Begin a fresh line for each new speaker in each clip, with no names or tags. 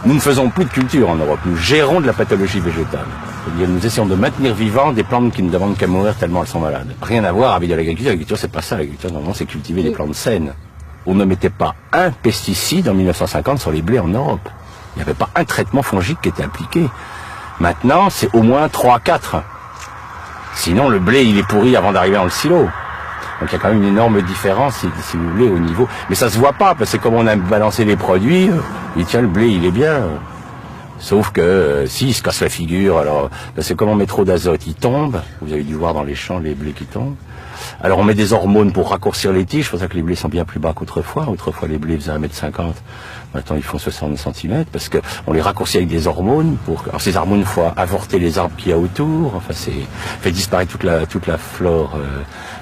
Nous ne faisons plus de culture en Europe, nous gérons de la pathologie végétale. C'est-à-dire nous essayons de maintenir vivants des plantes qui ne demandent qu'à mourir tellement elles sont malades. Rien à voir avec de l'agriculture. L'agriculture, c'est pas ça. L'agriculture, normalement, c'est cultiver des plantes saines. On ne mettait pas un pesticide en 1950 sur les blés en Europe. Il n'y avait pas un traitement fongique qui était appliqué. Maintenant, c'est au moins 3-4. Sinon, le blé, il est pourri avant d'arriver dans le silo. Donc il y a quand même une énorme différence, si vous voulez, au niveau. Mais ça se voit pas, parce que comme on a balancé les produits, il tient le blé, il est bien. Sauf que si il se casse la figure, alors parce que comme on met trop d'azote, il tombe. Vous avez dû voir dans les champs les blés qui tombent. Alors on met des hormones pour raccourcir les tiges, c'est pour ça que les blés sont bien plus bas qu'autrefois. Autrefois les blés faisaient 1,50 m. Maintenant ils font 60 cm parce que on les raccourcit avec des hormones pour. Alors ces hormones faut avorter les arbres qu'il y a autour. Enfin c'est fait disparaître toute la flore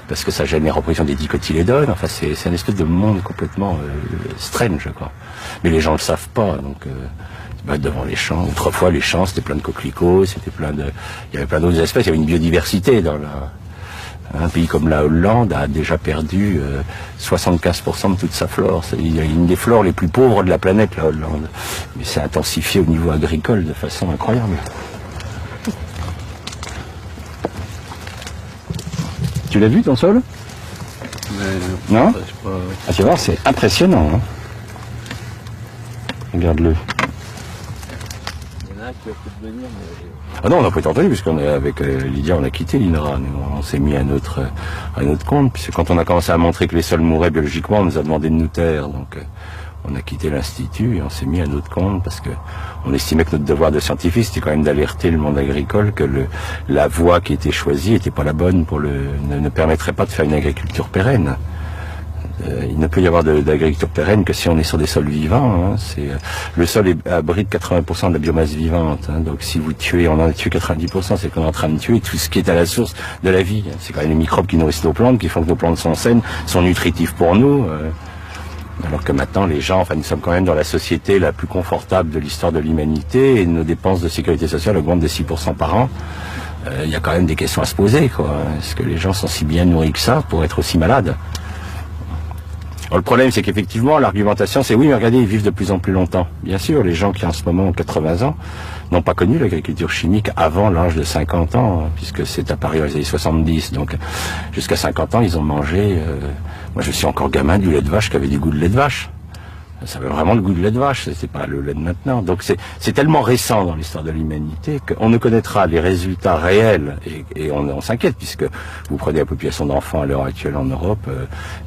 parce que ça gêne la reproduction des dicotylédones. Enfin c'est un espèce de monde complètement strange quoi. Mais les gens le savent pas donc. Devant les champs. Autrefois les champs c'était plein de coquelicots, c'était il y avait plein d'autres espèces. Il y avait une biodiversité dans un pays comme la Hollande a déjà perdu 75% de toute sa flore. C'est une des flores les plus pauvres de la planète, la Hollande. Mais c'est intensifié au niveau agricole de façon incroyable. Tu l'as vu ton sol? Non? Ah, tu vois, c'est impressionnant. Hein, regarde-le. Ah non, on n'a pas été entendu, puisqu'on est avec Lydia, on a quitté l'INRA. On s'est mis à notre compte, puisque quand on a commencé à montrer que les sols mouraient biologiquement, on nous a demandé de nous taire. Donc on a quitté l'Institut et on s'est mis à notre compte, parce que on estimait que notre devoir de scientifique, c'était quand même d'alerter le monde agricole que la voie qui était choisie n'était pas la bonne ne permettrait pas de faire une agriculture pérenne. Il ne peut y avoir d'agriculture pérenne que si on est sur des sols vivants. Hein. Le sol abrite 80% de la biomasse vivante. Hein. Donc si vous tuez, on en a tué 90%, c'est qu'on est en train de tuer tout ce qui est à la source de la vie. C'est quand même les microbes qui nourrissent nos plantes, qui font que nos plantes sont saines, sont nutritifs pour nous. Alors que maintenant, les gens, nous sommes quand même dans la société la plus confortable de l'histoire de l'humanité et nos dépenses de sécurité sociale augmentent de 6% par an. Il y a quand même des questions à se poser, quoi. Est-ce que les gens sont si bien nourris que ça pour être aussi malades ? Alors, le problème, c'est qu'effectivement, l'argumentation, c'est oui, mais regardez, ils vivent de plus en plus longtemps. Bien sûr, les gens qui en ce moment ont 80 ans n'ont pas connu l'agriculture chimique avant l'âge de 50 ans, puisque c'est apparu dans les années 70. Donc, jusqu'à 50 ans, ils ont mangé... moi, je suis encore gamin du lait de vache qui avait du goût de lait de vache. Ça avait vraiment le goût de lait de vache, c'est pas le lait de maintenant. Donc c'est tellement récent dans l'histoire de l'humanité qu'on ne connaîtra les résultats réels et on s'inquiète puisque vous prenez la population d'enfants à l'heure actuelle en Europe,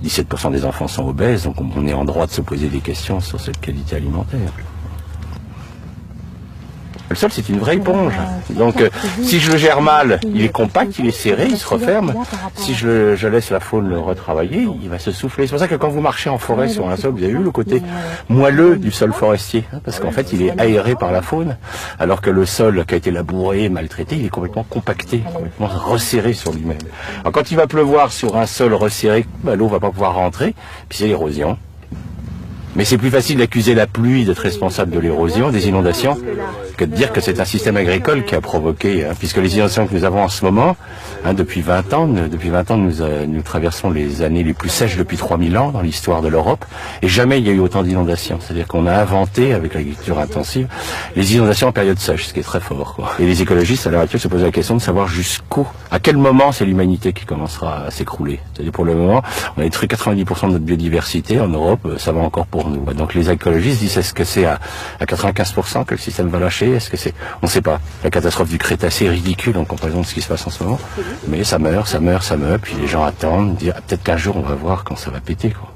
17% des enfants sont obèses, donc on est en droit de se poser des questions sur cette qualité alimentaire. Le sol, c'est une vraie éponge. Donc, si je le gère mal, il est compact, il est serré, il se referme. Si je laisse la faune le retravailler, il va se souffler. C'est pour ça que quand vous marchez en forêt sur un sol, vous avez vu le côté moelleux du sol forestier. Hein, parce qu'en fait, il est aéré par la faune. Alors que le sol qui a été labouré, maltraité, il est complètement compacté, complètement resserré sur lui-même. Alors, quand il va pleuvoir sur un sol resserré, l'eau va pas pouvoir rentrer, puis c'est l'érosion. Mais c'est plus facile d'accuser la pluie d'être responsable de l'érosion, des inondations, que de dire que c'est un système agricole qui a provoqué, hein, puisque les inondations que nous avons en ce moment, hein, depuis 20 ans, nous traversons les années les plus sèches depuis 3000 ans dans l'histoire de l'Europe, et jamais il y a eu autant d'inondations. C'est-à-dire qu'on a inventé, avec l'agriculture intensive, les inondations en période sèche, ce qui est très fort, quoi. Et les écologistes, à l'heure actuelle, se posent la question de savoir à quel moment c'est l'humanité qui commencera à s'écrouler. C'est-à-dire pour le moment, on a détruit 90% de notre biodiversité en Europe, ça va encore pour nous. Donc les écologistes disent est-ce que c'est à 95% que le système va lâcher? Est-ce que c'est... On ne sait pas. La catastrophe du Crétacé est ridicule en comparaison de ce qui se passe en ce moment. Mais ça meurt, puis les gens attendent, disent peut-être qu'un jour on va voir quand ça va péter, quoi.